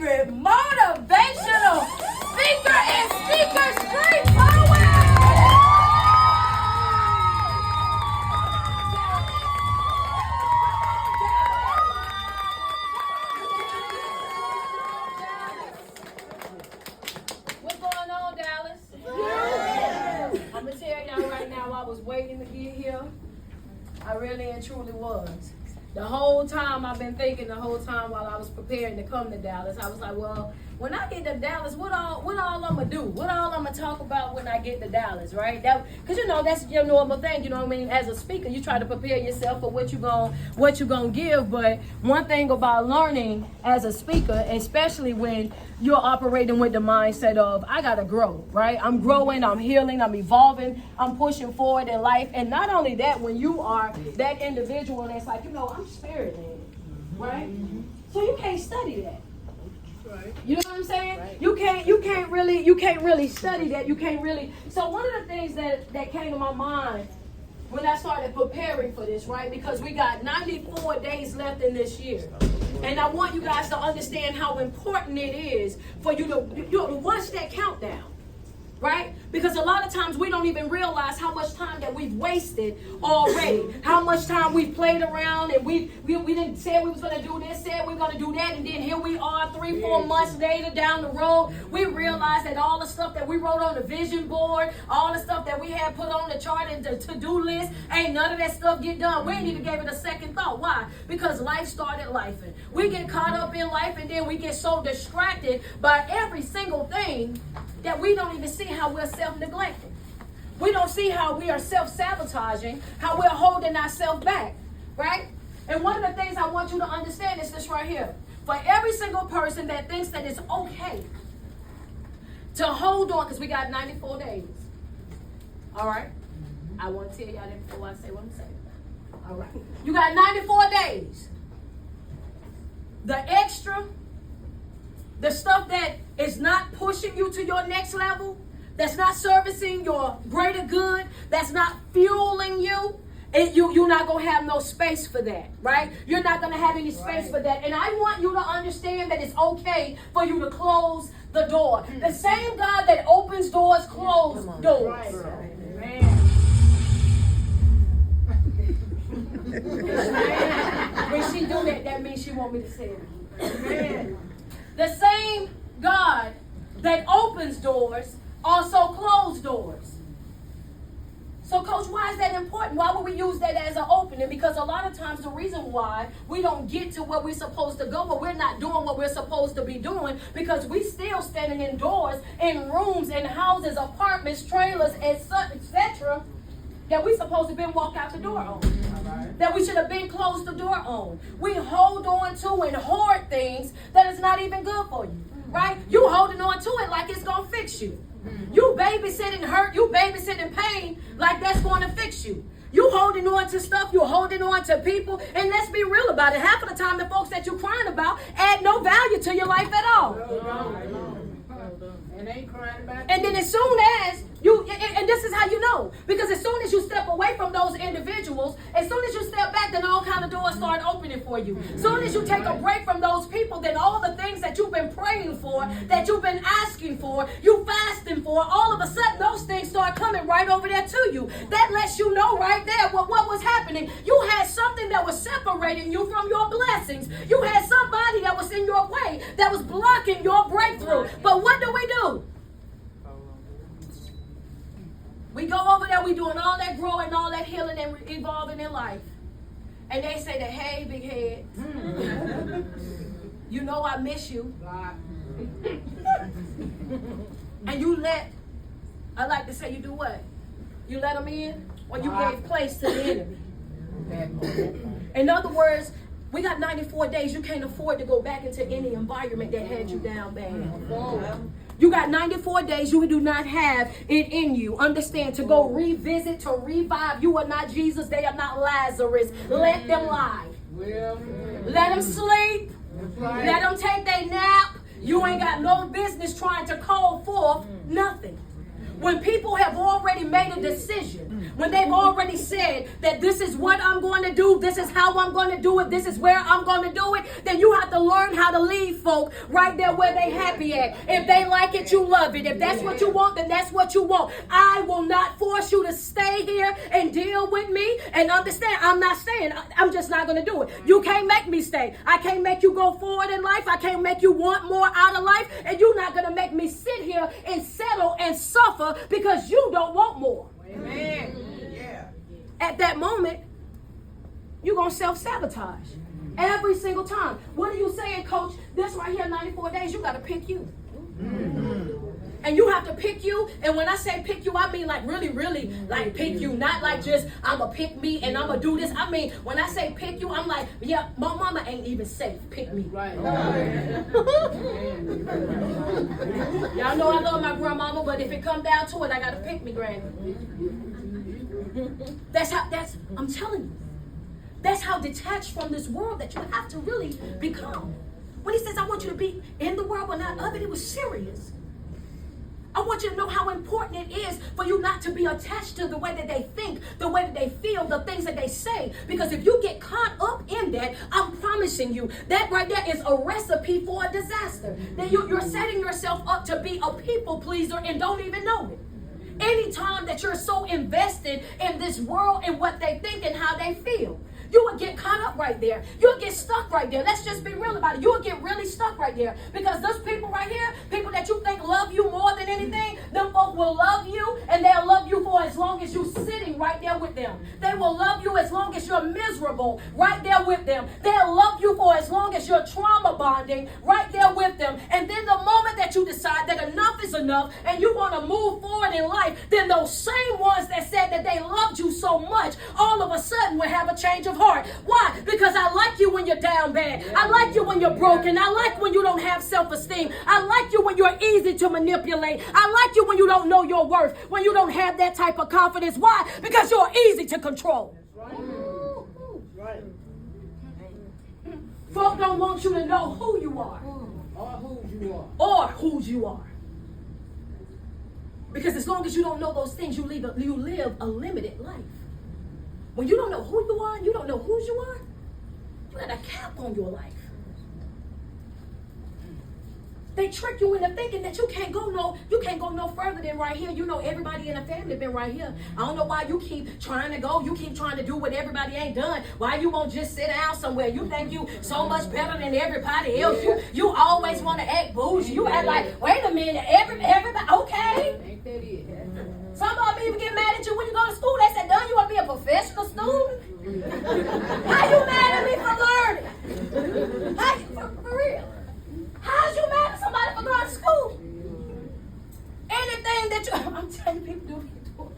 favorite motivational speaker and speaker street poet. What's going on, Dallas? I'm going to tell y'all right now, I was waiting to get here. I really and truly was. The whole time I've been thinking, the whole time while I was preparing to come to Dallas, I was like, well, when I get to Dallas, what all I'm going to do? What all I'm going to talk about when I get to Dallas, right? Because, you know, that's your normal thing, you know what I mean? As a speaker, you try to prepare yourself for what you're gonna give. But one thing about learning as a speaker, especially when you're operating with the mindset of, I got to grow, right? I'm growing, I'm healing, I'm evolving, I'm pushing forward in life. And not only that, when you are that individual that's like, you know, I'm spirit-led, right? So you can't study that. You know what I'm saying? Right. You can't really study that. You can't really. So one of the things that came to my mind when I started preparing for this, right? Because we got 94 days left in this year. And I want you guys to understand how important it is for you to watch that countdown. Right? Because a lot of times we don't even realize how much time that we've wasted already. How much time we've played around and we didn't say we was going to do this, said we were going to do that, and then here we are 3-4 months later down the road. We realize that all the stuff that we wrote on the vision board, all the stuff that we had put on the chart and the to-do list, ain't none of that stuff get done. We ain't even gave it a second thought. Why? Because life started lifing. We get caught up in life and then we get so distracted by every single thing that we don't even see how we're self-neglecting. We don't see how we are self-sabotaging, how we're holding ourselves back, right? And one of the things I want you to understand is this right here. For every single person that thinks that it's okay to hold on, because we got 94 days, all right? I want to tell y'all that before I say what I'm saying. All right. You got 94 days. The extra, the stuff that is not pushing you to your next level, that's not servicing your greater good, that's not fueling you, you're not going to have no space for that, right? You're not going to have any space for that. And I want you to understand that it's okay for you to close the door. The same God that opens doors, closes doors. Right. When she do that, that means she want me to say it. Amen. The same God that opens doors also closes doors. So, Coach, why is that important? Why would we use that as an opening? Because a lot of times the reason why we don't get to where we're supposed to go, or we're not doing what we're supposed to be doing, because we still standing indoors, in rooms, in houses, apartments, trailers, etc., that we supposed to been walk out the door on. Right. That we should have been closed the door on. We hold on to and hoard things that is not even good for you. Right? You holding on to it like it's going to fix you. You babysitting hurt, you babysitting pain like that's going to fix you. You holding on to stuff, you're holding on to people, and let's be real about it. Half of the time the folks that you're crying about add no value to your life at all. And ain't crying about it. And then as soon as you, and this is how you know, because as soon as you step away from those individuals, as soon as you step back, then all kind of doors start opening for you. As soon as you take a break from those people, then all the things that you've been praying for, that you've been asking for, you fasting for, all of a sudden those things start coming right over there to you. That lets you know right there what was happening. You had something that was separating you from your blessings. You had somebody that was in your way that was blocking your breakthrough. But what do? We go over there, we doing all that growing, all that healing and evolving in life. And they say that, hey, big head, you know I miss you. And you let, I like to say, you do what? You let them in, or you gave place to the enemy. In other words, we got 94 days. You can't afford to go back into any environment that had you down bad. You got 94 days. You do not have it in you. Understand, to go revisit, to revive. You are not Jesus. They are not Lazarus. Let them lie. Let them sleep. Let them take their nap. You ain't got no business trying to call forth nothing. When people have already made a decision, when they've already said that this is what I'm going to do, this is how I'm going to do it, this is where I'm going to do it, then you have to learn how to leave folk right there where they happy at. If they like it, you love it. If that's what you want, then that's what you want. I will not force you to stay here and deal with me and understand. I'm not staying. I'm just not going to do it. You can't make me stay. I can't make you go forward in life. I can't make you want more out of life. And you're not going to make me sit here and settle and suffer because you don't want more. Amen. Yeah. At that moment, you're going to self-sabotage. Every single time. What are you saying, coach? This right here, 94 days, you got to pick you. And you have to pick you. And when I say pick you, I mean like really, really like pick you. Not like just I'm going to pick me and I'm going to do this. I mean, when I say pick you, I'm like, yeah, my mama ain't even safe. Pick me. Right. Y'all know I love my grandmama, but if it come down to it, I got to pick me, granny. I'm telling you. That's how detached from this world that you have to really become. When he says, I want you to be in the world but not of it, it was serious. I want you to know how important it is for you not to be attached to the way that they think, the way that they feel, the things that they say. Because if you get caught up in that, I'm promising you, that right there is a recipe for a disaster. Then you're setting yourself up to be a people pleaser and don't even know it. Anytime that you're so invested in this world and what they think and how they feel, you will get caught up right there. You'll get stuck right there. Let's just be real about it. You'll get really stuck right there. Because those people right here, people that you think love you more than anything, them folk will love you and they'll love you for as long as you're sitting right there with them. They will love you as long as you're miserable right there with them. They'll love you for as long as you're trauma bonding right there with them. And then the moment that you decide that enough is enough and you want to move forward in life, then those same ones that said that they loved you so much, all of a sudden will have a change of heart. Why? Because I like you when you're down bad. I like you when you're broken. I like when you don't have self-esteem. I like you when you're easy to manipulate. I like you when you don't know your worth, when you don't have that type of confidence. Why? Because you're easy to control. Right. Folk don't want you to know who you are. Or whose you are. Because as long as you don't know those things, you live a limited life. When you don't know who you are and you don't know whose you are, you got a cap on your life. They trick you into thinking that you can't go no further than right here. You know everybody in the family been right here. I don't know why you keep trying to go. You keep trying to do what everybody ain't done. Why you won't just sit down somewhere? You think you so much better than everybody else. You always want to act bougie. You act like, wait a minute, everybody, okay. Ain't that it? Some of them even get mad at you when you go to school. They say, "Done, you want to be a professional student? How you mad at me for learning? How you, for real? How's you mad at somebody for going to school? Anything that you, I'm telling you, people do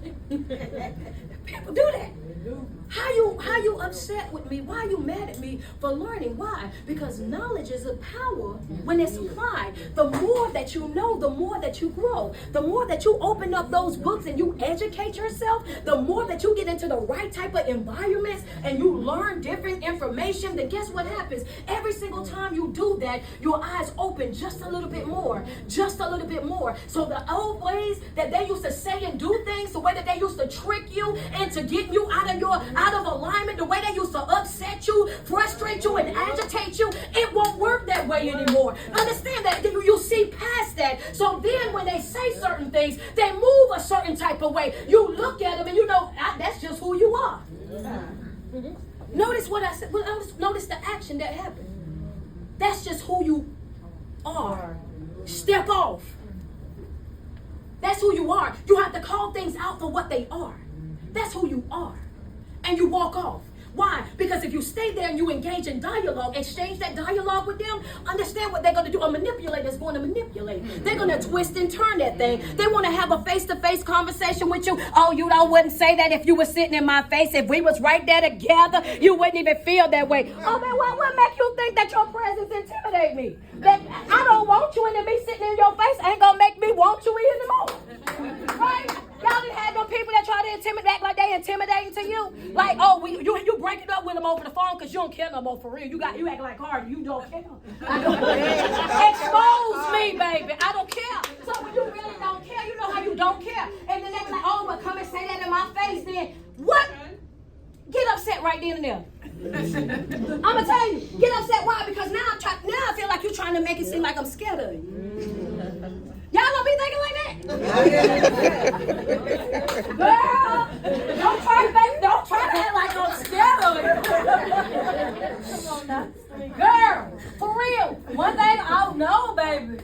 it. People do that. How you upset with me? Why are you mad at me for learning? Why? Because knowledge is a power when it's applied. The more that you know, the more that you grow. The more that you open up those books and you educate yourself, the more that you get into the right type of environments and you learn different information, then guess what happens? Every single time you do that, your eyes open just a little bit more. Just a little bit more. So the old ways that they used to say and do things, the way that they used to trick you and to get you out of alignment, the way they used to upset you, frustrate you, and agitate you, it won't work that way anymore. Understand that you see past that. So then when they say certain things, they move a certain type of way. You look at them and you know, that's just who you are. Notice what I said. Notice the action that happened. That's just who you are. Step off. That's who you are. You have to call things out for what they are. That's who you are. And you walk off. Why? Because if you stay there and you engage in dialogue, exchange that dialogue with them, understand what they're going to do. A manipulator is going to manipulate. They're going to twist and turn that thing. They want to have a face-to-face conversation with you. Oh, you wouldn't say that if you were sitting in my face. If we was right there together, you wouldn't even feel that way. Oh, man, what make you think that your presence intimidate me? That I don't want you, and to be sitting in your face ain't going to make me want you anymore. Right? Y'all done had no people that try to intimidate like they intimidating to you. Like, oh, you break it up with them over the phone because you don't care no more for real. You act like hard. You don't care. I don't care. Expose me, baby. I don't care. So when you really don't care, you know how you don't care. scared of you. Y'all don't be thinking like that. Girl, don't try to act like I'm scared of you. Come on now. Girl, for real. One thing I know, baby.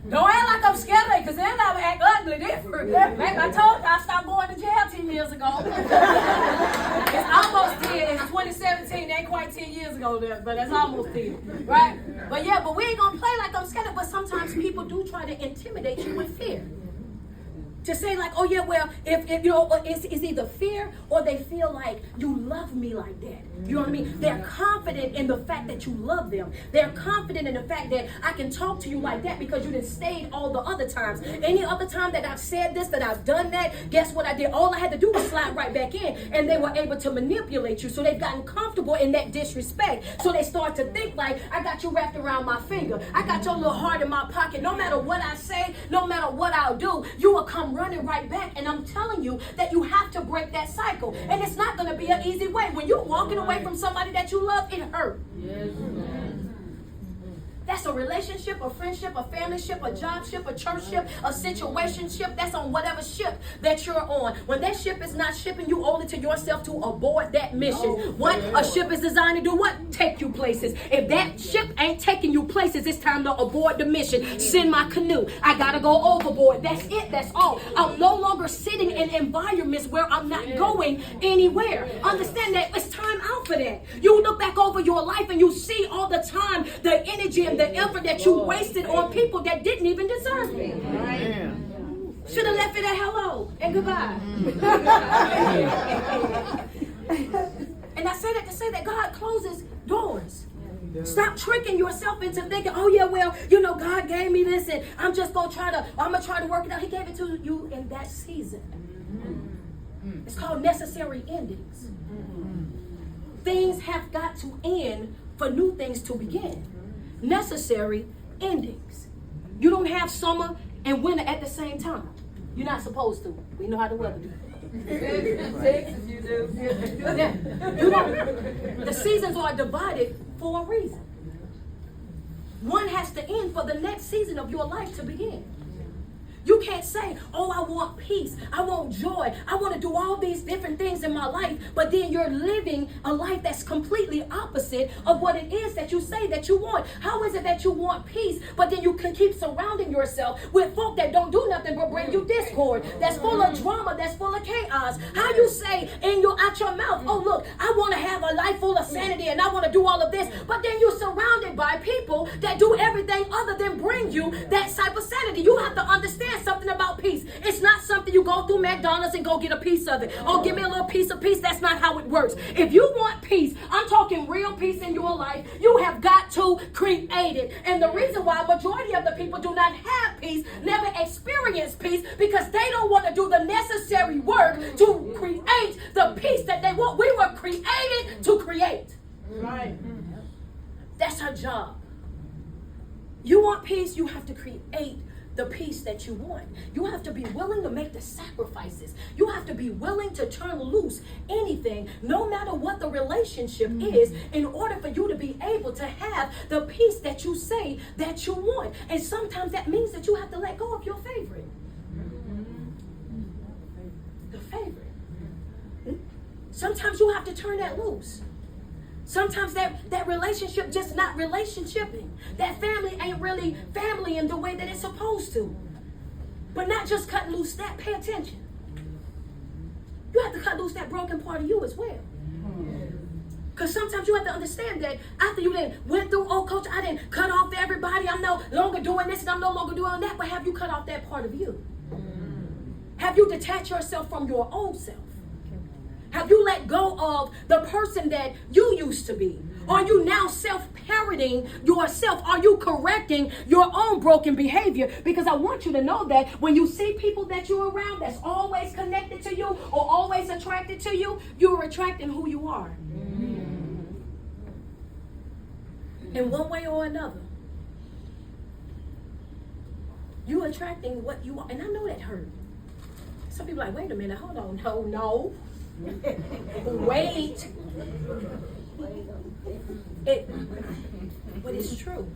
Don't act like I'm scared of it, because then I would act ugly different. Like I told you, I stopped going to jail 10 years ago. It's almost 10. It's 2017. It ain't quite 10 years ago, but it's almost 10. Right? But yeah, but we ain't going to play like I'm scared of it. But sometimes people do try to intimidate you with fear. To say like, oh yeah, well, if you know, it's either fear or they feel like you love me like that. You know what I mean? They're confident in the fact that you love them. They're confident in the fact that I can talk to you like that because you done stayed all the other times. Any other time that I've said this, that I've done that, guess what I did? All I had to do was slide right back in, and they were able to manipulate you. So they've gotten comfortable in that disrespect. So they start to think like, I got you wrapped around my finger. I got your little heart in my pocket. No matter what I say, no matter what I'll do, you will come running right back. And I'm telling you that you have to break that cycle. And it's not going to be an easy way. When you're walking away from somebody that you love, it hurts. Yes. That's a relationship, a friendship, a family ship, a job ship, a church ship, a situation ship. That's on whatever ship that you're on. When that ship is not shipping, you owe it to yourself to abort that mission. What? A ship is designed to do what? Take you places. If that ship ain't taking you places, it's time to abort the mission. Send my canoe. I gotta go overboard. That's it. That's all. I'm no longer sitting in environments where I'm not going anywhere. Understand that it's time out for that. You look back over your life and you see all the time the energy and the effort that you wasted on people that didn't even deserve it. Should have left it at hello and goodbye. And I say that to say that God closes doors. Stop tricking yourself into thinking, oh yeah, well, you know, God gave me this and I'm gonna try to work it out. He gave it to you in that season. It's called necessary endings. Things have got to end for new things to begin. Necessary endings. You don't have summer and winter at the same time. You're not supposed to. We know how the weather do. You do. You know, the seasons are divided for a reason. One has to end for the next season of your life to begin. You can't say, oh, I want peace, I want joy, I want to do all these different things in my life, but then you're living a life that's completely opposite of what it is that you say that you want. How is it that you want peace, but then you can keep surrounding yourself with folk that don't do nothing but bring you discord, that's full of drama, that's full of chaos? How you say out your mouth, oh, look, I want to have a life full of sanity and I want to do all of this, but then you're surrounded by people that do everything other than bring you that type of sanity. You have to understand something about peace. It's not something you go through McDonald's and go get a piece of it. Oh, give me a little piece of peace. That's not how it works. If you want peace, I'm talking real peace in your life, you have got to create it. And the reason why majority of the people do not have peace, never experience peace, because they don't want to do the necessary work to create the peace that they want. We were created to create. Right. That's our job. You want peace, you have to create the peace that you want. You have to be willing to make the sacrifices. You have to be willing to turn loose anything, no matter what the relationship is, in order for you to be able to have the peace that you say that you want. And sometimes that means that you have to let go of your favorite. The favorite. Sometimes you have to turn that loose. Sometimes that relationship just not relationshiping. That family ain't really family in the way that it's supposed to. But not just cut loose that, pay attention. You have to cut loose that broken part of you as well. Because sometimes you have to understand that after you then went through, oh coach, I didn't cut off everybody. I'm no longer doing this and I'm no longer doing that. But have you cut off that part of you? Have you detached yourself from your old self? Have you let go of the person that you used to be? Are you now self-parenting yourself? Are you correcting your own broken behavior? Because I want you to know that when you see people that you're around that's always connected to you or always attracted to you, you're attracting who you are. In one way or another. You're attracting what you are. And I know that hurt. Some people are like, wait a minute, hold on. No. Wait. But it's true.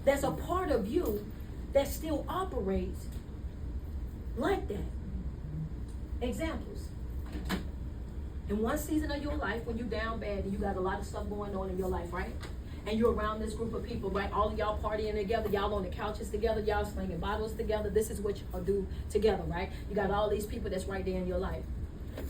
there's a part of you that still operates like that. Examples. In one season of your life, when you're down bad and you got a lot of stuff going on in your life, right? And you're around this group of people, right? All of y'all partying together, y'all on the couches together, y'all slinging bottles together. This is what y'all do together, right? You got all these people that's right there in your life.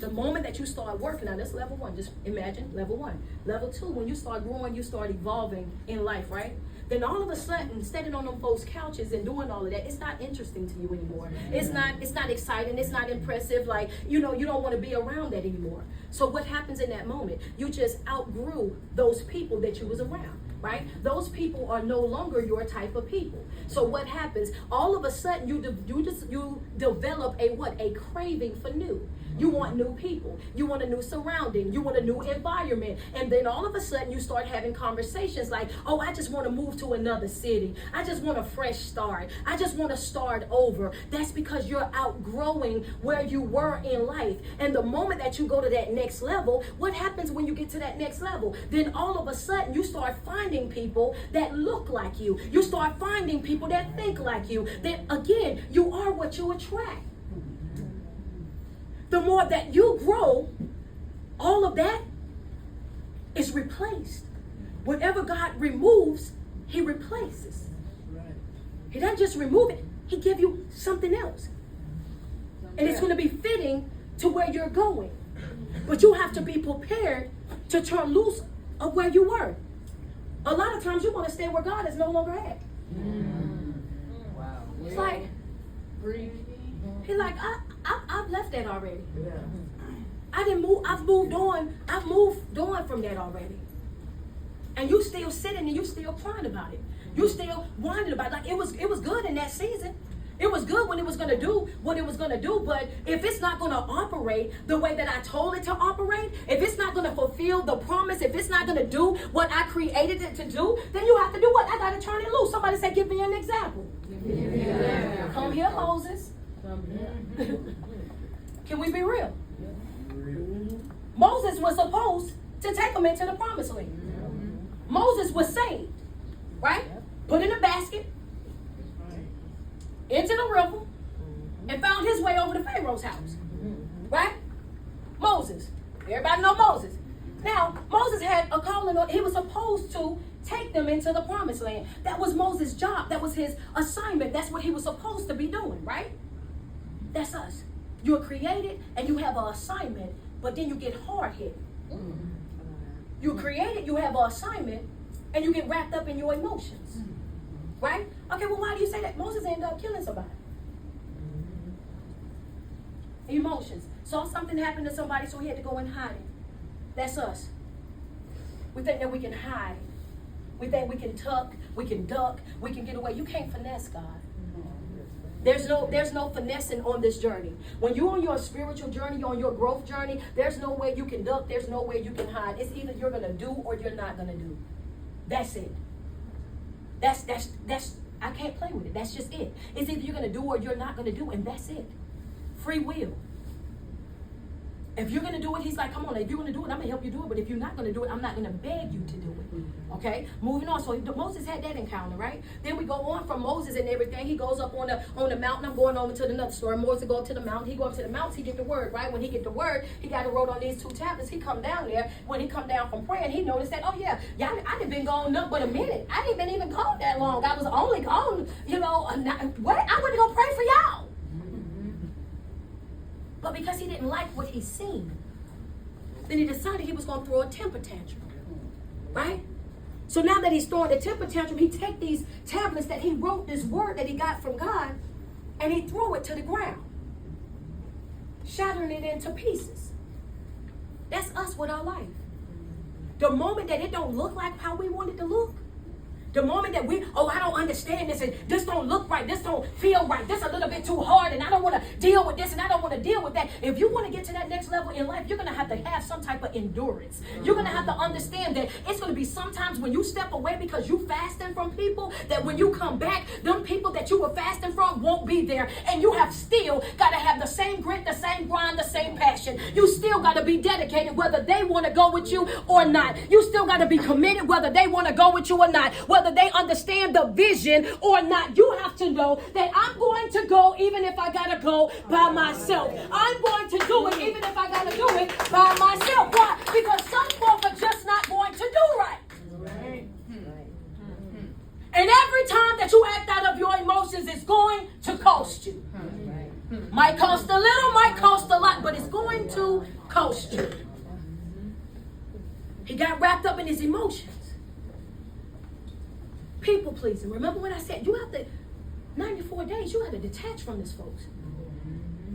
The moment that you start working, now that's level one, just imagine level one. Level two, when you start growing, you start evolving in life, right? Then all of a sudden, standing on them folks' couches and doing all of that, it's not interesting to you anymore. It's not exciting, it's not impressive, like, you know, you don't want to be around that anymore. So what happens in that moment? You just outgrew those people that you was around, right? Those people are no longer your type of people. So what happens? All of a sudden, you develop a craving for new. You want new people. You want a new surrounding. You want a new environment. And then all of a sudden you start having conversations like, oh, I just want to move to another city. I just want a fresh start. I just want to start over. That's because you're outgrowing where you were in life. And the moment that you go to that next level, what happens when you get to that next level? Then all of a sudden you start finding people that look like you. You start finding people that think like you. That again, you are what you attract. The more that you grow, all of that is replaced. Whatever God removes, he replaces. He doesn't just remove it, he gives you something else. And it's going to be fitting to where you're going. But you have to be prepared to turn loose of where you were. A lot of times you want to stay where God is no longer at. Wow. It's like, he's like, I've left that already. Yeah. I didn't move. I've moved on. I've moved on from that already. And you still sitting and you still crying about it. You still whining about it. Like it was good in that season. It was good when it was going to do what it was going to do. But if it's not going to operate the way that I told it to operate, if it's not going to fulfill the promise, if it's not going to do what I created it to do, then you have to do what? I got to turn it loose. Somebody say, give me an example. Yeah. Come here, Moses. Can we be real? Moses was supposed to take them into the promised land. Moses was saved, right? Put in a basket, into the river, and found his way over to Pharaoh's house, right? Moses. Everybody know Moses. Now, Moses had a calling on, he was supposed to take them into the promised land. That was Moses' job. That was his assignment. That's what he was supposed to be doing, right? That's us. You're created and you have an assignment, but then you get hard hit. You're created, you have an assignment, and you get wrapped up in your emotions. Right? Okay, well, why do you say that? Moses ended up killing somebody. Emotions. Saw something happen to somebody, so he had to go and hide it. That's us. We think that we can hide. We think we can tuck, we can duck, we can get away. You can't finesse God. There's no finessing on this journey. When you're on your spiritual journey, you're on your growth journey, there's no way you can duck, there's no way you can hide. It's either you're gonna do or you're not gonna do. That's it. That's I can't play with it. That's just it. It's either you're gonna do or you're not gonna do, and that's it. Free will. If you're gonna do it, he's like, come on, if you're gonna do it, I'm gonna help you do it. But if you're not gonna do it, I'm not gonna beg you to do it. Okay? Moving on. So Moses had that encounter, right? Then we go on from Moses and everything. He goes up on the mountain. I'm going over to another story. Moses go up to the mountain. He go up to the mountain. He get the word, right? When he get the word, he got to wrote on these 2 tablets. He come down there. When he come down from praying, he noticed that, oh yeah, I done been gone up but a minute. I ain't been even gone that long. I was only gone, what? I went to go pray for y'all. But because he didn't like what he seen, then he decided he was going to throw a temper tantrum, right? So now that he's throwing a temper tantrum, he take these tablets that he wrote, this word that he got from God, and he throw it to the ground, shattering it into pieces. That's us with our life. The moment that it don't look like how we want it to look, the moment that I don't understand this, and this don't look right, this don't feel right, this a little bit too hard, and I don't want to deal with this, and I don't want to deal with that. If you want to get to that next level in life, you're going to have some type of endurance. You're going to have to understand that it's going to be sometimes when you step away because you fasting from people, that when you come back, them people that you were fasting from won't be there, and you have still got to have the same grit, the same grind, the same passion. You still got to be dedicated whether they want to go with you or not. You still got to be committed whether they want to go with you or not. whether they understand the vision or not. You have to know that I'm going to go even if I gotta go by myself. I'm going to do it even if I gotta do it by myself. Why? Because some folk are just not going to do right. And every time that you act out of your emotions, it's going to cost you. Might cost a little, might cost a lot, but it's going to cost you. He got wrapped up in his emotions. People pleasing. Remember what I said? You have to, 94 days, you have to detach from this, folks.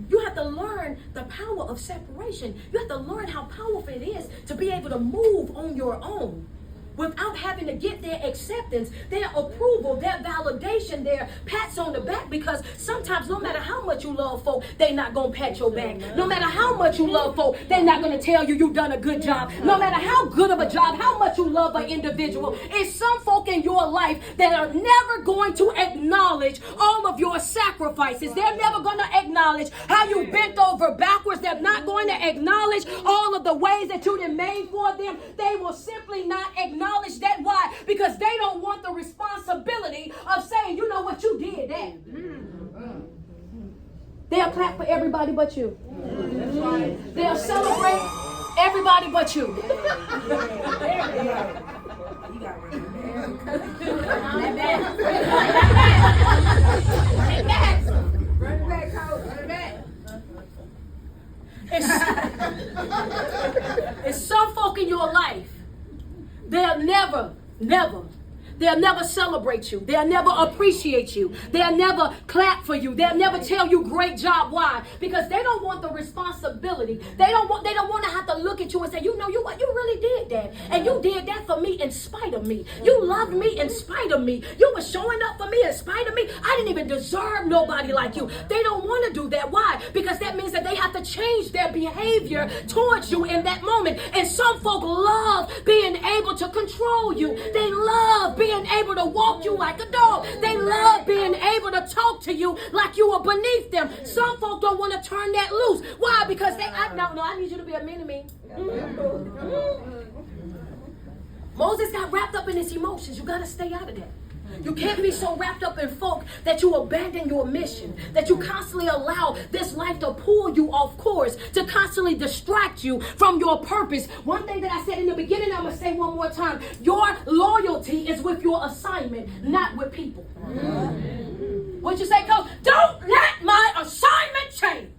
You have to learn the power of separation. You have to learn how powerful it is to be able to move on your own without having to get their acceptance, their approval, their validation, their pats on the back, because sometimes no matter how much you love folk, they're not going to pat your back. No matter how much you love folk, they're not going to tell you you've done a good job. No matter how good of a job, how much you love an individual, it's some folk in your life that are never going to acknowledge all of your sacrifices. They're never going to acknowledge how you bent over backwards. They're not going to acknowledge all of the ways that you done made for them. They will simply not acknowledge that. Why? Because they don't want the responsibility of saying, you know what, you did that. They'll clap for everybody but you. They'll celebrate everybody but you. It's some folk in your life. They'll never celebrate you. They'll never appreciate you. They'll never clap for you. They'll never tell you great job. Why? Because they don't want the responsibility. They don't want to have to look at you and say, you know, you really did that. And you did that for me in spite of me. You loved me in spite of me. You were showing up for me in spite of me. I didn't even deserve nobody like you. They don't want to do that. Why? Because that means that they have to change their behavior towards you in that moment. And some folk love being able to control you. They love being able to walk you like a dog. They love being able to talk to you like you are beneath them. Some folk don't want to turn that loose. Why? Because I need you to be a mini-me. Moses got wrapped up in his emotions. You got to stay out of that. You can't be so wrapped up in folk that you abandon your mission, that you constantly allow this life to pull you off course, to constantly distract you from your purpose. One thing that I said in the beginning, I'm going to say one more time. Your loyalty is with your assignment, not with people. What'd you say, Coach? Don't let my assignment change.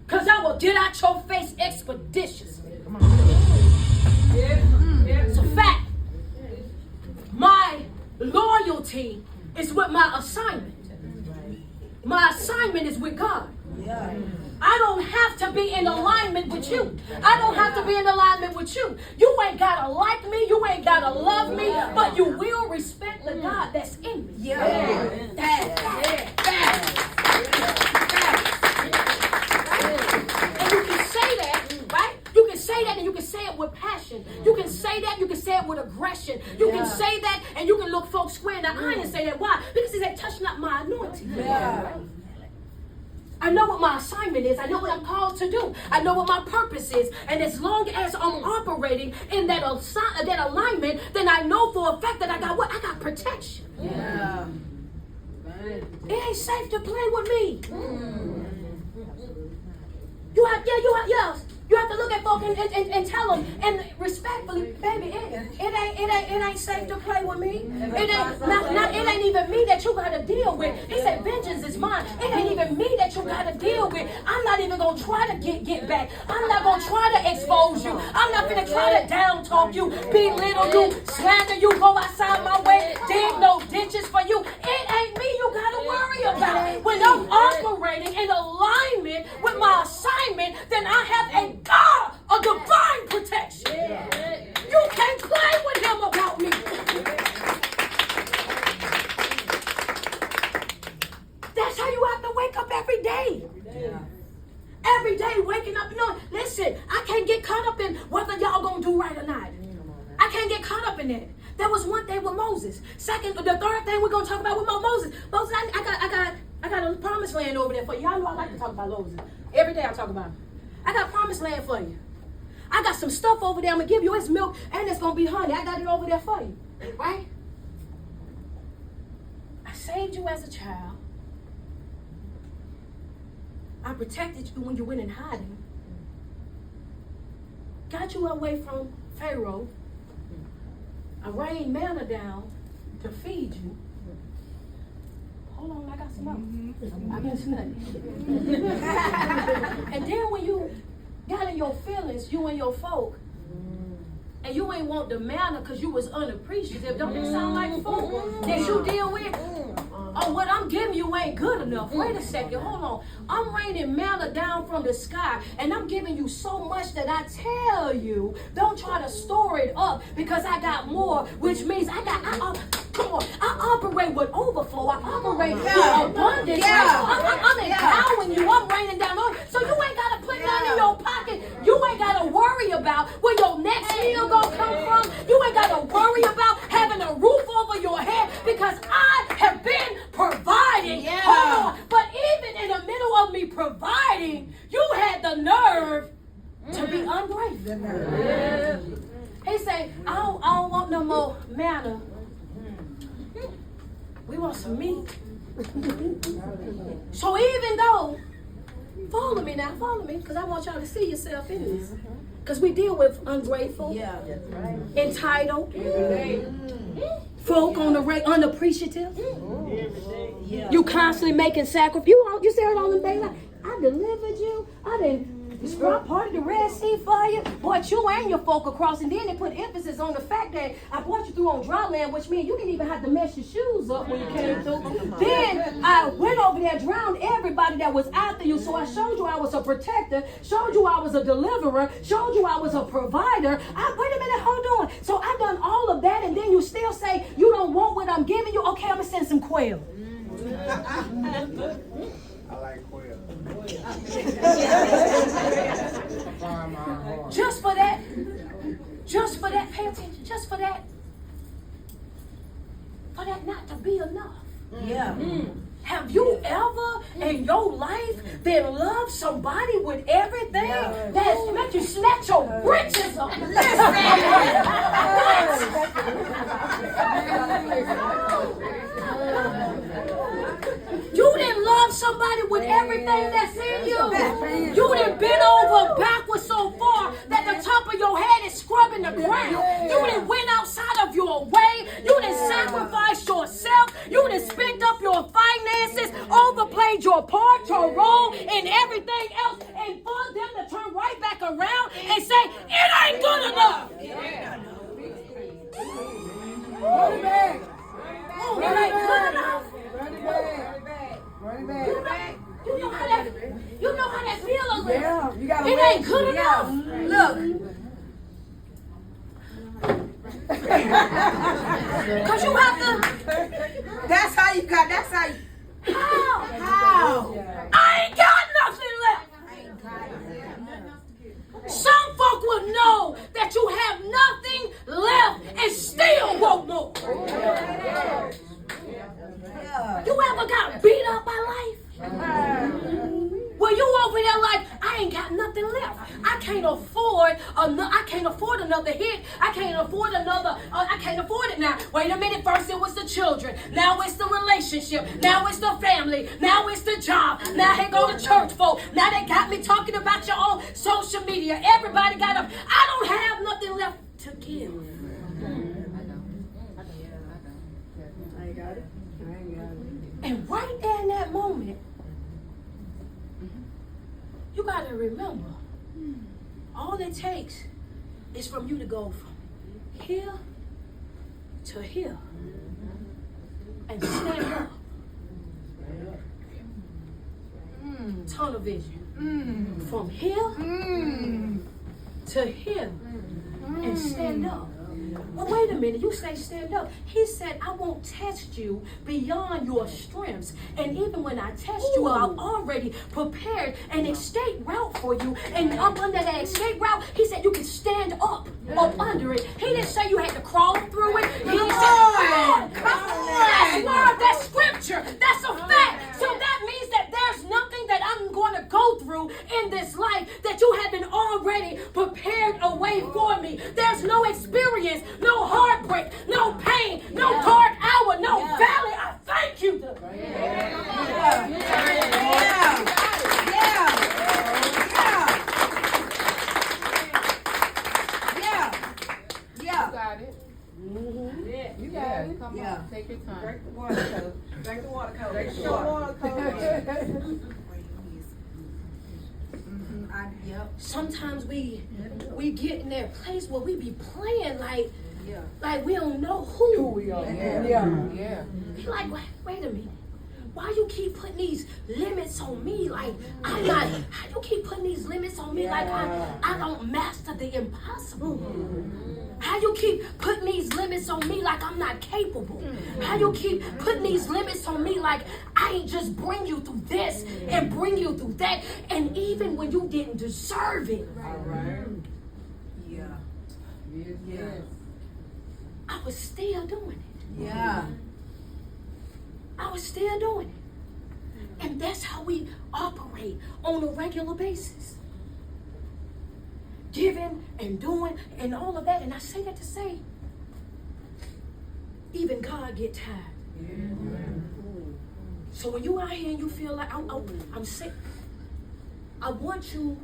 Because I will get out your face expeditiously. It's a fact. My loyalty is with my assignment. My assignment is with God. I don't have to be in alignment with you. I don't have to be in alignment with you. You ain't got to like me. You ain't got to love me. But you will respect the God that's in me. And you can say that, right? You can say that and you can say it with passion. You can say that, you can say it with aggression. You can say that and you can look folks square in the eye and say that. Why? Because he said, touch not my anointing. I know what my assignment is. I know what I'm called to do. I know what my purpose is. And as long as I'm operating in that alignment, then I know for a fact that I got what? I got protection. It ain't safe to play with me. You have to look at folk and tell them, and respectfully, baby, it ain't safe to play with me. It ain't even me that you gotta deal with. He said, vengeance is mine. It ain't even me that you gotta deal with. I'm not even gonna try to get back. I'm not gonna try to expose you. I'm not gonna try to down talk you, belittle you, slander you, go outside my way, dig no ditches for you. It ain't me you gotta worry about. When I'm operating in alignment with my assignment, then I have a God of divine protection. You can't play with him about me. That's how you have to wake up every day. Every day waking up. Listen, I can't get caught up in whether y'all gonna do right or not. I can't get caught up in that. That was one thing with Moses. The third thing we're gonna talk about with Moses. Moses, I got a promised land over there for you. Y'all know I like to talk about Moses. Every day I talk about it. I got promised land for you. I got some stuff over there I'm going to give you. It's milk and it's going to be honey. I got it over there for you. Right? I saved you as a child. I protected you when you went in hiding. Got you away from Pharaoh. I rained manna down to feed you. Hold on, I got some more. I got some. And then when you got in your feelings, you and your folk, and you ain't want the manna because you was unappreciative. Don't it sound like folk that you deal with? Oh, what I'm giving you ain't good enough. Wait a second, hold on. I'm raining manna down from the sky, and I'm giving you so much that I tell you, don't try to store it up because I got more, which means I operate with overflow. I operate with abundance. I'm empowering you. I'm raining down on you. So you ain't got to put none in your pocket. You ain't got to worry about where your next meal gonna come from. You ain't got to worry about having a roof over your head because I have been providing. Hold on. But even in the middle of me providing, you had the nerve to be ungrateful. He say, I don't want no more manna. We want some meat. So even though, follow me, because I want y'all to see yourself in this. Because we deal with ungrateful, entitled, folk on the rate, unappreciative. You constantly making sacrifice. You said it on them days like, I delivered you. I didn't parted the Red Sea for you. Brought you and your folk across. And then they put emphasis on the fact that I brought you through on dry land, which means you didn't even have to mess your shoes up when you came through. Then I went over there, drowned everybody that was after you. So I showed you I was a protector, showed you I was a deliverer, showed you I was a provider. Wait a minute, hold on. So I done all of that, and then you still say you don't want what I'm giving you? Okay, I'm going to send some quail. I like quail. Just for that, pay attention, just for that not to be enough. Have you ever in your life been loved somebody with everything that's meant you snatch your britches up? You didn't love somebody with everything that's in you. You didn't bend over backwards so far that the top of your head is scrubbing the ground. You didn't went outside of your way. You didn't sacrifice yourself. You didn't spent up your finances, overplayed your part, your role, and everything else. And for them to turn right back around and say, it ain't good enough. It ain't good enough. You know how that feels. It ain't good enough. Look. Cause you have to. That's how you. How? I ain't got nothing left. Some folk will know that you have nothing left and still want more. You ever got beat up by life? Well, you over there like, I ain't got nothing left. I can't afford another hit. I can't afford it now. Wait a minute, first it was the children. Now it's the relationship. Now it's the family. Now it's the job. Now here go the church folk. Now they got me talking about your own social media. Everybody got up. I don't have nothing left to give. I ain't got it. And right there in that moment, you got to remember, all it takes is from you to go from here to here and stand up. Tunnel vision. From here to here and stand up. Well, wait a minute, you say stand up. He said, I won't test you beyond your strengths. And even when I test you, I've already prepared an escape route for you. And up under that escape route, he said you can stand up under it. He didn't say you had to crawl through it. He said, come on. That's word, that's scripture. That's a fact. So that means that there's nothing that I'm going to go through in this life that you haven't already prepared a way for me. There's no experience, no heartbreak, no pain Drink the water, Coach. Drink the water, Coach. Drink the water, Coach. Yep. Sometimes we get in that place where we be playing like we don't know who we are. Yeah. Be like, wait a minute. Why you keep putting these limits on me? Like I'm not. How you keep putting these limits on me? Like I don't master the impossible. How you keep putting these limits on me like I'm not capable? How you keep putting these limits on me like I ain't just bring you through this and bring you through that, and even when you didn't deserve it. All right. Yeah. Yes. I was still doing it. Yeah. I was still doing it. And that's how we operate on a regular basis. Giving and doing and all of that. And I say that to say, even God get tired. So when you out here and you feel like I'm sick, I want you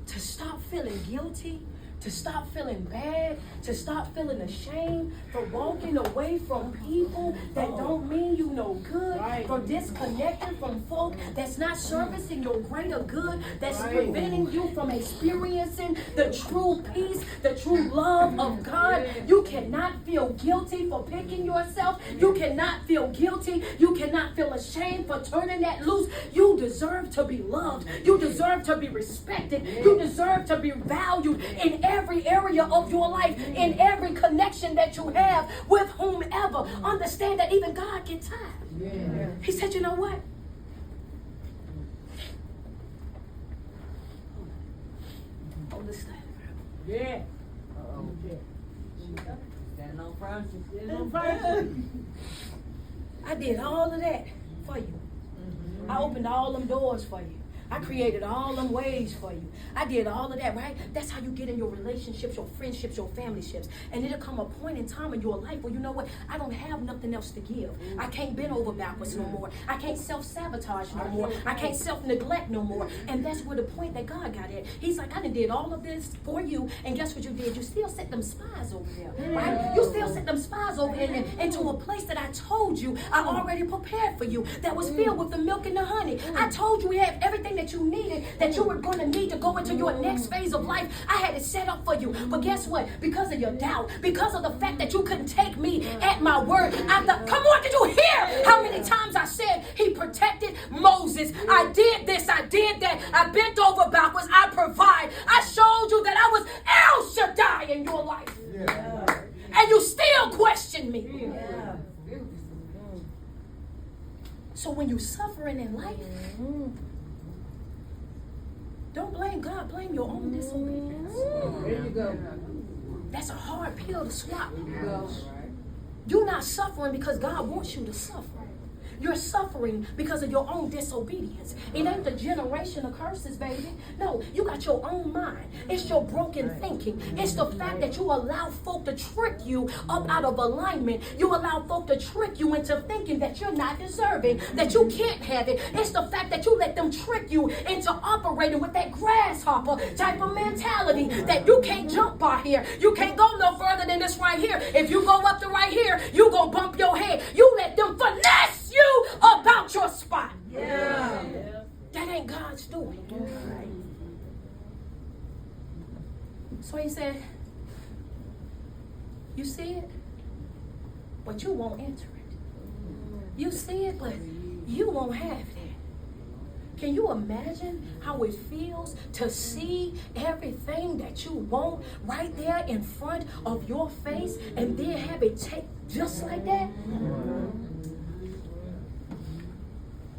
to stop feeling guilty, to stop feeling bad, to stop feeling ashamed for walking away from people that don't mean you no good, for disconnecting from folk that's not servicing your greater good, that's preventing you from experiencing the true peace, the true love of God. You cannot feel guilty for picking yourself. You cannot feel guilty. You cannot feel ashamed for turning that loose. You deserve to be loved. You deserve to be respected. You deserve to be valued in every area of your life, in every connection that you have with whomever. Understand that even God gets tired. He said, you know what? Hold this thing. Yeah. Stand on Francis. I did all of that for you. I opened all them doors for you. I created all them ways for you. I did all of that, right? That's how you get in your relationships, your friendships, your familyships. And it'll come a point in time in your life where you know what? I don't have nothing else to give. I can't bend over backwards no more. I can't self-sabotage no more. I can't self-neglect no more. And that's where the point that God got at. He's like, I done did all of this for you. And guess what you did? You still set them spies over there, right? You still set them spies over there into a place that I told you I already prepared for you, that was filled with the milk and the honey. I told you we have everything that you needed, that you were going to need to go into your next phase of life. I had it set up for you. But guess what? Because of your doubt, because of the fact that you couldn't take me at my word, I thought, come on, did you hear how many times I said he protected Moses? I did this, I did that. I bent over backwards, I provide. I showed you that I was El Shaddai in your life. And you still question me. So when you're suffering in life, don't blame God, blame your own disobedience. There you go. That's a hard pill to swallow. You're not suffering because God wants you to suffer. You're suffering because of your own disobedience. It ain't the generation of curses, baby. No, you got your own mind. It's your broken thinking. It's the fact that you allow folk to trick you up out of alignment. You allow folk to trick you into thinking that you're not deserving, that you can't have it. It's the fact that you let them trick you into operating with that grasshopper type of mentality, that you can't jump by here. You can't go no further than this right here. If you go up to right here, you gonna bump your head. You let them finesse you about your spot. That ain't God's doing. So he said, you see it, but you won't enter it. You see it, but you won't have it. Can you imagine how it feels to see everything that you want right there in front of your face and then have it take just like that?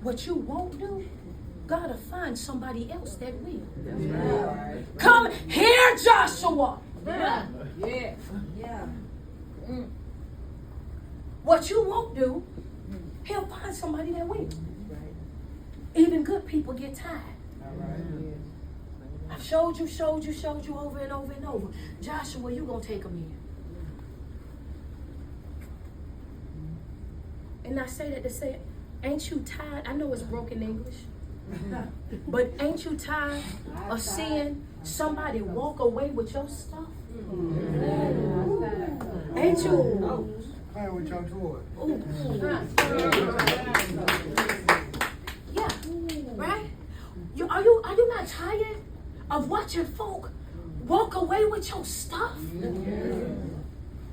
What you won't do, gotta find somebody else that will. Come here, Joshua. What you won't do, he'll find somebody that will. Even good people get tired. I've showed you over and over and over. Joshua, you gonna take them in. And I say that to say, ain't you tired? I know it's broken English. But ain't you tired of seeing somebody walk away with your stuff? Ain't you Playing with your toy. Yeah, right? Are you not tired of watching folk walk away with your stuff?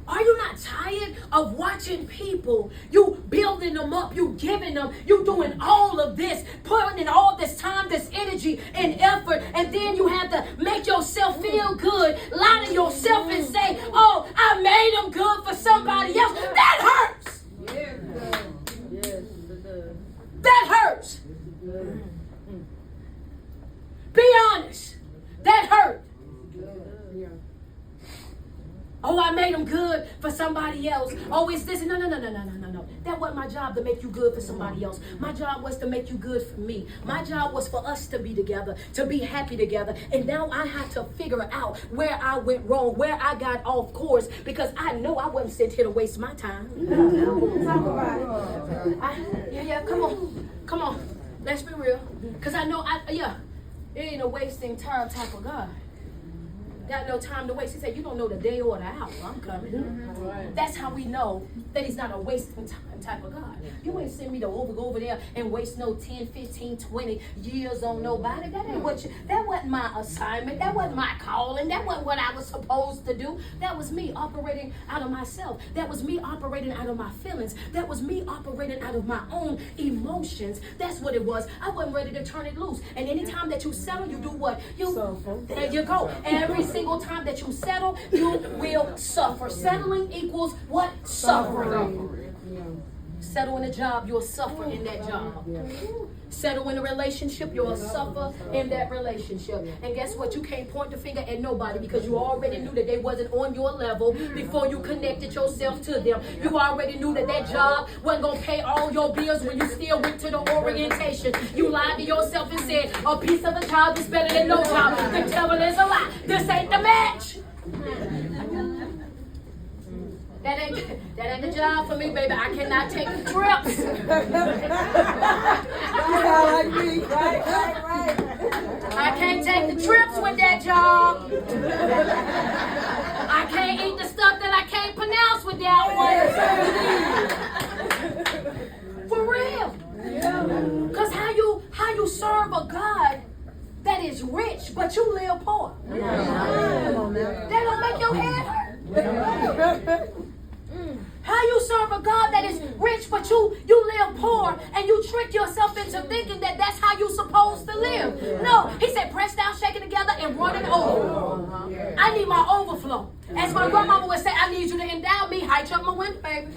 Are you not tired of watching people, you building them up, you giving them, you doing all of this, putting in all this time, this energy and effort, and then you have to make yourself feel good, lie to yourself and say, oh, I made them good for somebody else. That hurts. That hurts. Be honest. That hurt. Oh, I made them good for somebody else. Oh, it's this. No. That wasn't my job to make you good for somebody else. My job was to make you good for me. My job was for us to be together, to be happy together. And now I have to figure out where I went wrong, where I got off course, because I know I wasn't sent here to waste my time. Talk about it. Come on. Let's be real. Because I know, it ain't a wasting time type of God. Got no time to waste. He said, you don't know the day or the hour. I'm coming. Right. That's how we know that he's not a wasting time type of God. You ain't send me to go over there and waste no 10, 15, 20 years on nobody. That wasn't my assignment. That wasn't my calling. That wasn't what I was supposed to do. That was me operating out of myself. That was me operating out of my feelings. That was me operating out of my own emotions. That's what it was. I wasn't ready to turn it loose. And anytime that you settle, you do what? There you go. Every single time that you settle, you will suffer. Settling equals what? Suffering. Settle in a job, you'll suffer in that job. Settle in a relationship, you'll suffer in that relationship. And guess what? You can't point the finger at nobody because you already knew that they wasn't on your level before you connected yourself to them. You already knew that job wasn't going to pay all your bills when you still went to the orientation. You lied to yourself and said, a piece of a job is better than no job. The devil is a lie. This ain't the match. That ain't the job for me, baby. I cannot take the trips. Like me. Right. I can't take the trips with that job. I can't eat the stuff that I can't pronounce with that one. For real. Because how you serve a God that is rich, but you live poor. That don't make your head hurt. How you serve a God that is rich, but you live poor, and you trick yourself into thinking that that's how you supposed to live. No, he said, press down, shake it together, and run it over. I need my overflow. As my grandmama would say, I need you to endow me. Height up my window, baby.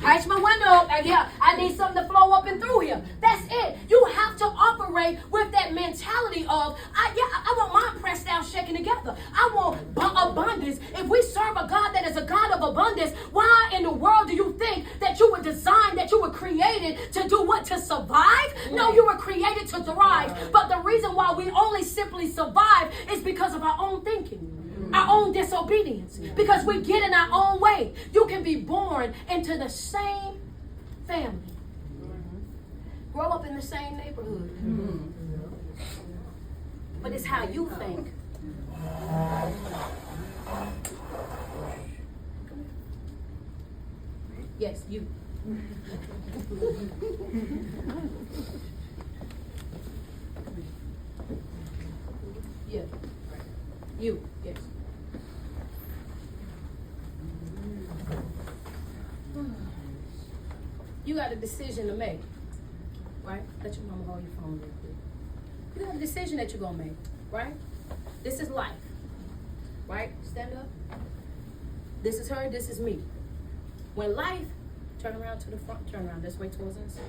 Height my window up. And yeah, I need something to flow up and through here. That's it. You have to operate with that mentality of, I want mine pressed down, shaking together. I want abundance. If we serve a God that is a God of abundance, why in the world do you think that you were designed, that you were created to do what? To survive? No, you were created to thrive. But the reason why we only simply survive is because of our own thinking. Our own disobedience, because we get in our own way. You can be born into the same family, grow up in the same neighborhood, but it's how you think. Yes, you. Yeah, you. Yes. You got a decision to make, right? Let your mama hold your phone real quick. You got a decision that you're gonna make, right? This is life, right? Stand up. This is her, this is me. When life, turn around to the front, turn around this way towards us.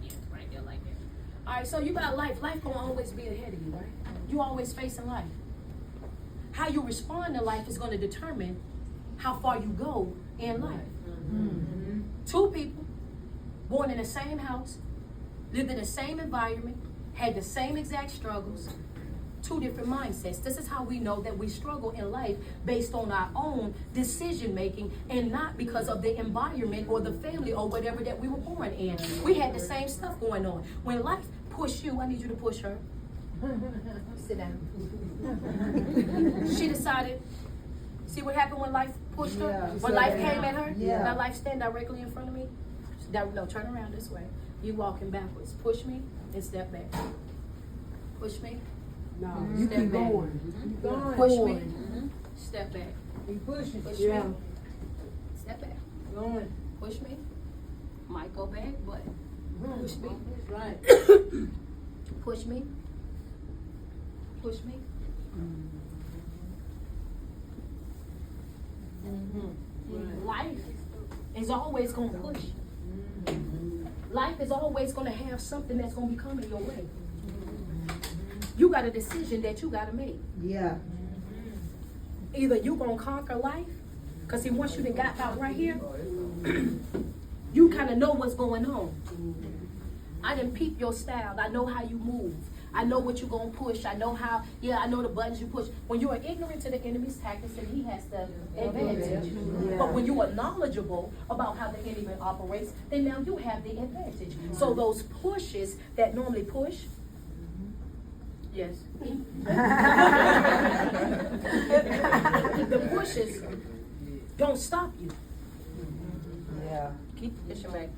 Yeah, right there like that. All right, so you got life. Life gonna always be ahead of you, right? You always facing life. How you respond to life is gonna determine how far you go in life. Mm-hmm. Two people born in the same house, lived in the same environment, had the same exact struggles, two different mindsets. This is how we know that we struggle in life based on our own decision making and not because of the environment or the family or whatever that we were born in. We had the same stuff going on. When life pushed you, I need you to push her. Sit down. She decided, see what happened when life pushed her? Yeah. When life came at her? Yeah. Now life stand directly in front of me? No, turn around this way. You walking backwards. Push me and step back. Push me. No, you Step keep back. going. Keep going. Push me. Step back. Keep pushing. Push Yeah. me. Step back. Going. Push me. Might go back, but push me. That's right. Push me. Push me. Life is always going to push. Life is always going to have something that's going to be coming your way. You got a decision that you got to make. Yeah. Either you going to conquer life, because see, once you done got out right here, you kind of know what's going on. I done peep your style. I know how you move. I know what you're going to push. I know how, I know the buttons you push. When you are ignorant to the enemy's tactics, and he has the advantage. Yeah. But when you are knowledgeable about how the enemy operates, then now you have the advantage. So those pushes that normally push, yes. The pushes don't stop you. Yeah. Keep pushing back.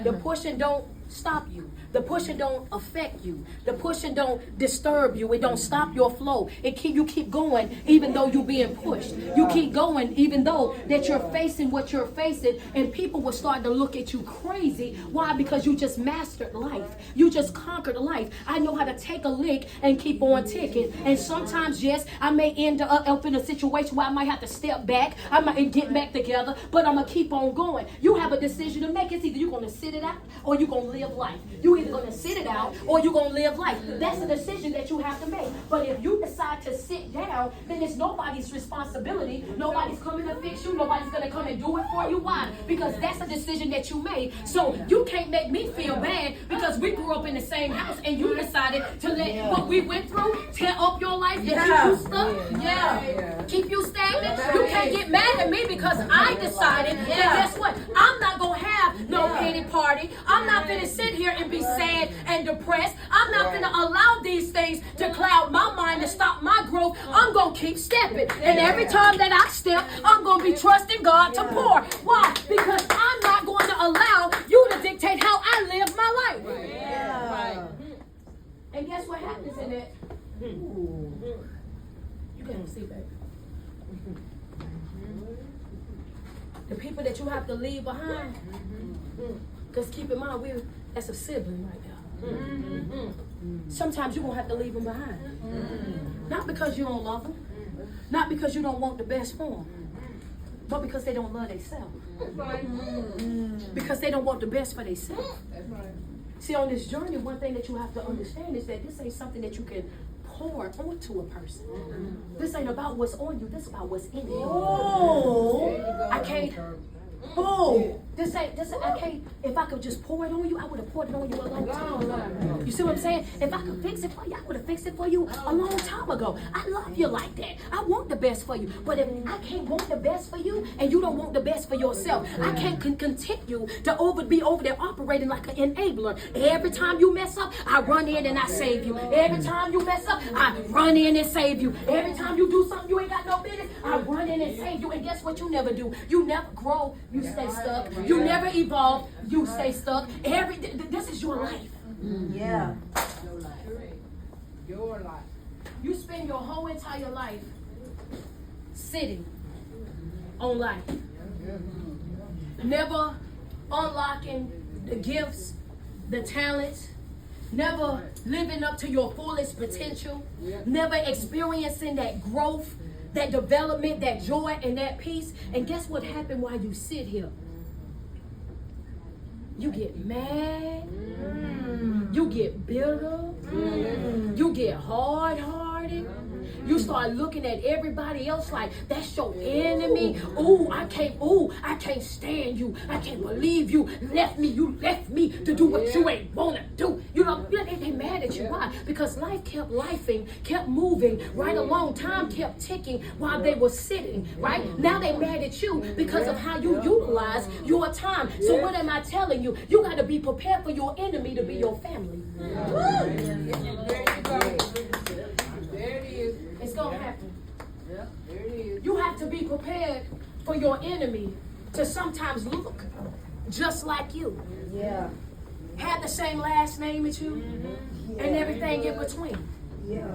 The pushing don't stop you. The pushing don't affect you. The pushing don't disturb you. It don't stop your flow. You keep going even though you're being pushed. You keep going even though that you're facing what you're facing, and people will start to look at you crazy. Why? Because you just mastered life. You just conquered life. I know how to take a lick and keep on ticking. And sometimes, yes, I may end up in a situation where I might have to step back. I might get back together, but I'm going to keep on going. You have a decision to make. It's either you're going to sit it out or you're going to live life. You're either going to sit it out or you're going to live life. That's a decision that you have to make. But if you decide to sit down, then it's nobody's responsibility. Nobody's coming to fix you. Nobody's going to come and do it for you. Why? Because that's a decision that you made. So you can't make me feel bad because we grew up in the same house and you decided to let what we went through tear up your life and keep you stuck. Yeah. Keep you stagnant. You can't get mad at me because I decided that guess what? I'm not going to have no pity party. I'm not going to sit here and be sad and depressed. I'm not going to allow these things to cloud my mind and stop my growth. I'm going to keep stepping. And every time that I step, I'm going to be trusting God to pour. Why? Because I'm not going to allow you to dictate how I live my life. Yeah. And guess what happens in that? You can't see that. The people that you have to leave behind. Because keep in mind, that's a sibling right now. Sometimes you're going to have to leave them behind. Not because you don't love them. Not because you don't want the best for them. But because they don't love themselves. Because they don't want the best for themselves. See, on this journey, one thing that you have to understand is that this ain't something that you can pour onto a person. This ain't about what's on you. This is about what's in you. Oh, I can't. Oh, this ain't. I can't. If I could just pour it on you, I would have poured it on you a long time ago. You see what I'm saying? If I could fix it for you, I would have fixed it for you a long time ago. I love you like that. I want the best for you. But if I can't want the best for you, and you don't want the best for yourself, I can't continue to be over there operating like an enabler. Every time you mess up, I run in and I save you. Every time you mess up, I run in and save you. Every time you do something you ain't got no business, I run in and save you. And guess what? You never do. You never grow. You stay stuck. You never evolve. You stay stuck. This is your life. Yeah. Your life. You spend your whole entire life sitting on life. Never unlocking the gifts, the talents, never living up to your fullest potential, never experiencing that growth, that development, that joy, and that peace. And guess what happened while you sit here? You get mad. You get bitter. You get hard-hearted. You start looking at everybody else like that's your enemy. I can't stand you. I can't believe you left me to do what you ain't wanna do. You know, they mad at you. Why? Because life kept lifing, kept moving right along. Time kept ticking while they were sitting, right? Now they mad at you because of how you utilize your time. So what am I telling you? You got to be prepared for your enemy to be your family. There you go. There it is. It's going to happen. Yeah, there it is. You have to be prepared for your enemy to sometimes look just like you. Yeah. Have the same last name as you and everything in between. Yeah.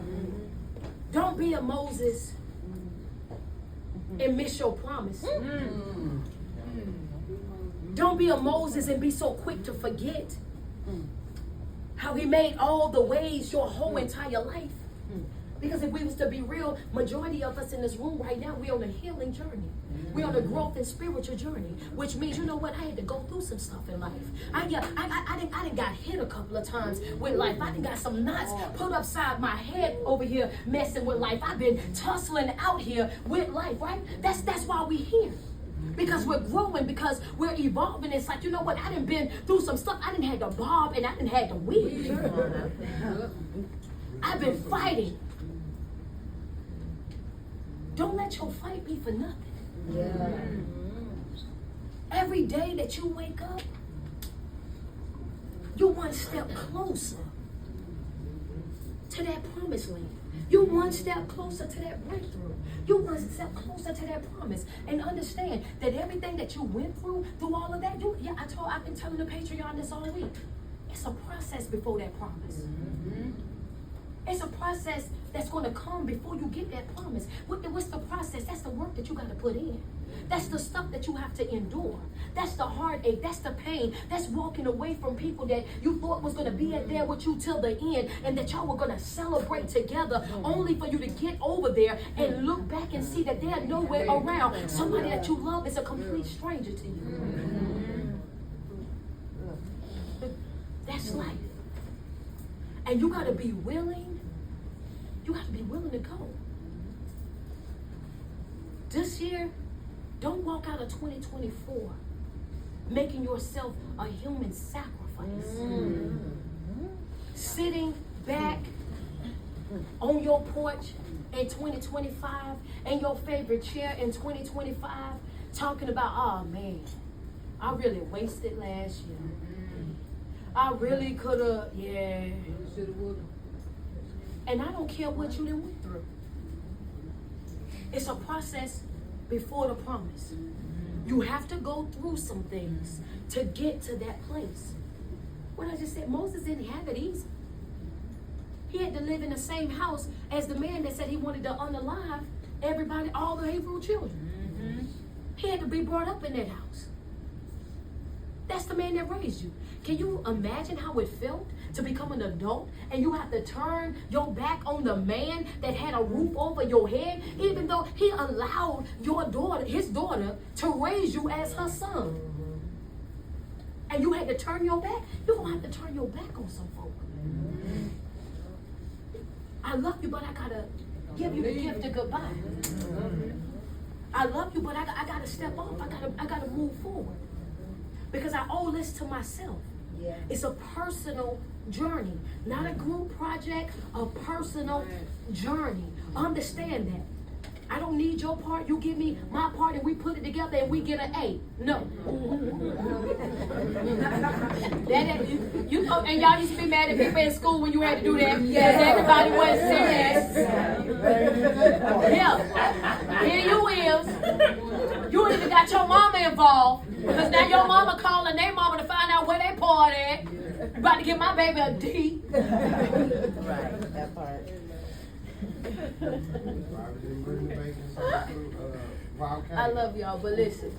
Don't be a Moses and miss your promise. Don't be a Moses and be so quick to forget how he made all the ways your whole entire life. Because if we was to be real, majority of us in this room right now, we're on a healing journey. We're on a growth and spiritual journey, which means, you know what, I had to go through some stuff in life. I done got hit a couple of times with life. I done got some knots put upside my head over here messing with life. I've been tussling out here with life, right? That's why we here. Because we're growing, because we're evolving. It's like, you know what, I done been through some stuff. I done had to bob and I done had to weave. I've been fighting. Don't let your fight be for nothing. Yeah. Every day that you wake up, you're one step closer to that promised land. You're one step closer to that breakthrough. You're one step closer to that promise. And understand that everything that you went through all of that, I've been telling the Patreon this all week. It's a process before that promise. It's a process that's going to come before you get that promise. What's the process? That's the work that you got to put in. That's the stuff that you have to endure. That's the heartache. That's the pain. That's walking away from people that you thought was going to be there with you till the end, and that y'all were going to celebrate together, only for you to get over there and look back and see that they're nowhere around. Somebody that you love is a complete stranger to you. That's life. And you got to be willing. You have to be willing to go. This year, don't walk out of 2024 making yourself a human sacrifice. Sitting back on your porch in 2025, in your favorite chair in 2025, talking about, oh man, I really wasted last year. I really could have, yeah. And I don't care what you done went through. It's a process before the promise. You have to go through some things to get to that place. What I just said, Moses didn't have it easy. He had to live in the same house as the man that said he wanted to unalive everybody, all the Hebrew children. He had to be brought up in that house. That's the man that raised you. Can you imagine how it felt to become an adult and you have to turn your back on the man that had a roof over your head, even though he allowed your daughter, his daughter, to raise you as her son? And you had to turn your back? You're going to have to turn your back on some folk. I love you, but I got to give you the gift of goodbye. I love you, but I got to step off. I got to move forward. Because I owe this to myself. Yeah. It's a personal journey, not a group project, a personal journey. Understand that. I don't need your part. You give me my part and we put it together and we get an A. No. You know, and y'all used to be mad at people in school when you had to do that. Because everybody wasn't serious. Yeah. Here you is. You even got your mama involved. Because now your mama calling their mama to find out where they part at. About to give my baby a D. Right, that part. I love y'all, but listen,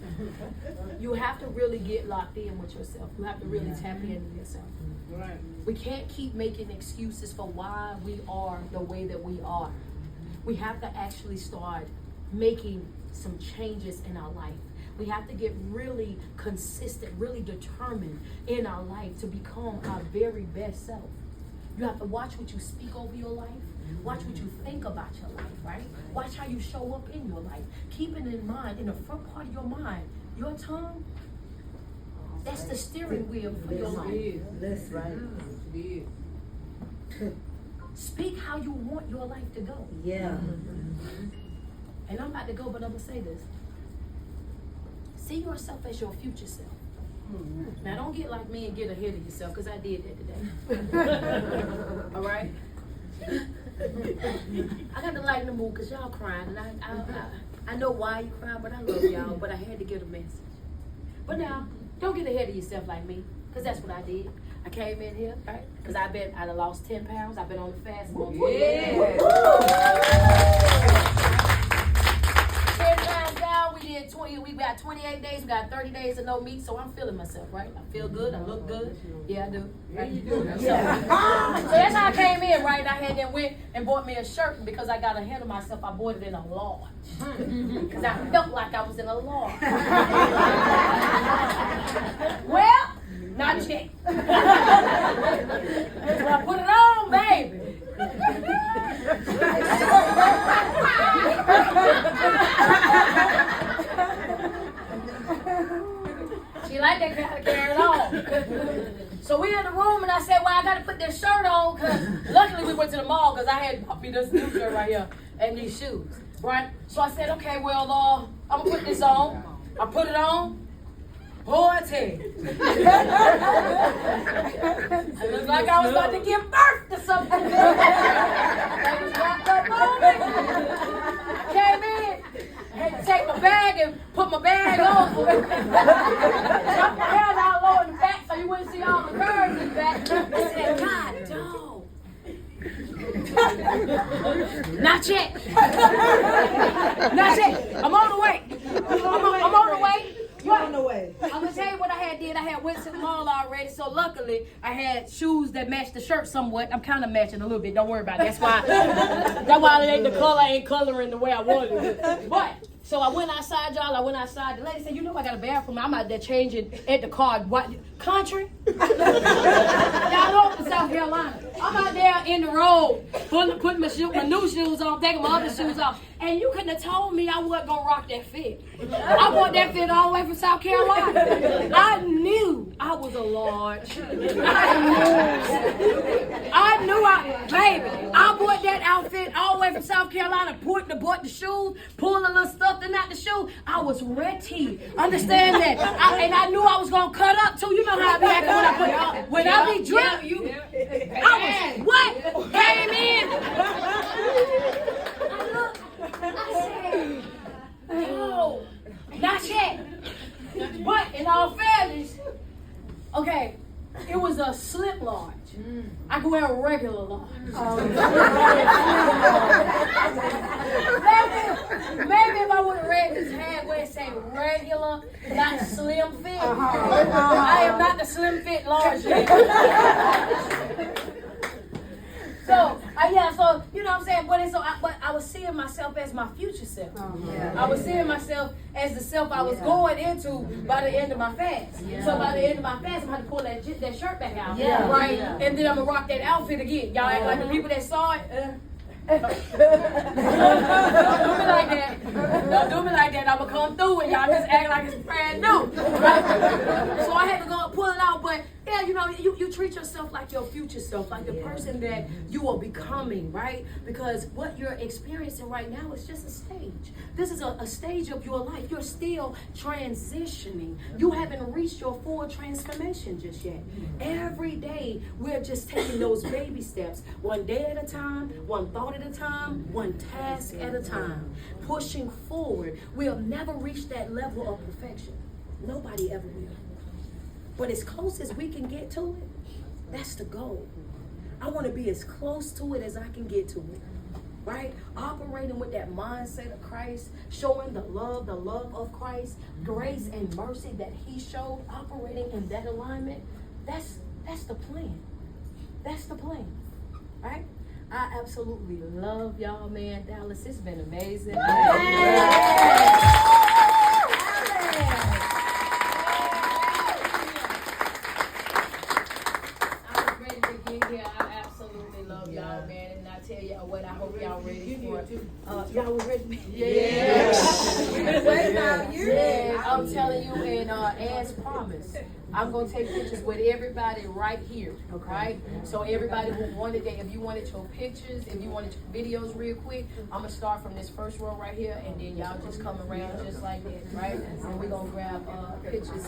you have to really get locked in with yourself. You have to really tap into yourself. Right. We can't keep making excuses for why we are the way that we are. We have to actually start making some changes in our life. We have to get really consistent, really determined in our life to become our very best self. You have to watch what you speak over your life. Watch what you think about your life, right? Watch how you show up in your life. Keep it in mind, in the front part of your mind, your tongue, that's the steering wheel for your life. That's right. Speak how you want your life to go. Yeah. And I'm about to go, but I'm going to say this. See yourself as your future self. Now, don't get like me and get ahead of yourself, because I did that today. All right? I got to lighten the mood because y'all crying, and I know why you cry, but I love y'all. But I had to get a message. But now, don't get ahead of yourself like me, because that's what I did. I came in here, right? Because I'd have lost 10 pounds. I've been on the fast. I'm on 28. 10 pounds down. We got 28 days. We got 30 days of no meat. So I'm feeling myself, right? I feel good. I look good. Yeah, I do. Right? You do. So that's how I came in, right? I had then went and bought me a shirt. And because I got ahead of myself, I bought it in a large. Because I felt like I was in a large. Well, not yet. So I put it on, baby. She like that kind of carry it on. So we in the room and I said, well, I got to put this shirt on because luckily we went to the mall because I had bought me this new shirt right here and these shoes, right? So I said, okay, well, I'm going to put this on. I put it on. Boy, I tell you. It looked like I was about to give birth to something. That was wrapped up on me. I came in. I had to take my bag and put my bag on. Drop my hair down low in the back so you wouldn't see all the curves in the back. I said, God, dog. Not yet. Not yet. I'm on the way. I'm on the way. You're on the way. I'm gonna tell you what I had went to the mall already, so luckily I had shoes that matched the shirt somewhat. I'm kind of matching a little bit. Don't worry about it. That's why it ain't the color ain't coloring the way I wanted it. But so I went outside, y'all. I went outside. The lady said, "You know I got a bathroom. I'm out there changing at the car. What country? Y'all know I'm from South Carolina. I'm out there in the road, putting my new shoes on, taking my other shoes off. And you couldn't have told me I wasn't gonna rock that fit. I bought that fit all the way from South Carolina. I knew I was a large. Baby, I bought that outfit all the way from South Carolina, bought the shoes, pulled a little stuff out the shoe. I was ready. Understand that? And I knew I was gonna cut up too. You know how I be acting when I be drunk. I was what? Came in. I said, no, not yet. But in all fairness, okay, it was a slip large. I could wear a regular large. Maybe if I would have read this hand where it say regular, not slim fit. I am not the slim fit large yet. So you know what I'm saying. But I was seeing myself as my future self. I was seeing myself as the self I was going into by the end of my fast. So by the end of my fast, I'm gonna have to pull that shirt back out, right? And then I'm gonna rock that outfit again. Y'all act like the people that saw it. Don't do me like that. Don't do me like that. I'm gonna come through and y'all just act like it's brand new. Right? So I had to go pull it out, but yeah, you know, you treat yourself like your future self, like the person that you are becoming, right? Because what you're experiencing right now is just a stage. This is a stage of your life. You're still transitioning. You haven't reached your full transformation just yet. Every day, we're just taking those baby steps, one day at a time, one thought at a time, one task at a time, pushing forward. We'll never reach that level of perfection. Nobody ever will. But as close as we can get to it, that's the goal. I want to be as close to it as I can get to it, right? Operating with that mindset of Christ, showing the love of Christ, grace and mercy that he showed, operating in that alignment. That's the plan. That's the plan, right? I absolutely love y'all, man. Dallas, it's been amazing. What I hope y'all ready for. Y'all was ready? Yeah. I'm telling you, and as promised, I'm gonna take pictures with everybody right here. Right? So everybody who wanted that, if you wanted your pictures, if you wanted your videos real quick, I'm gonna start from this first row right here, and then y'all just come around just like that, right? And we're gonna grab pictures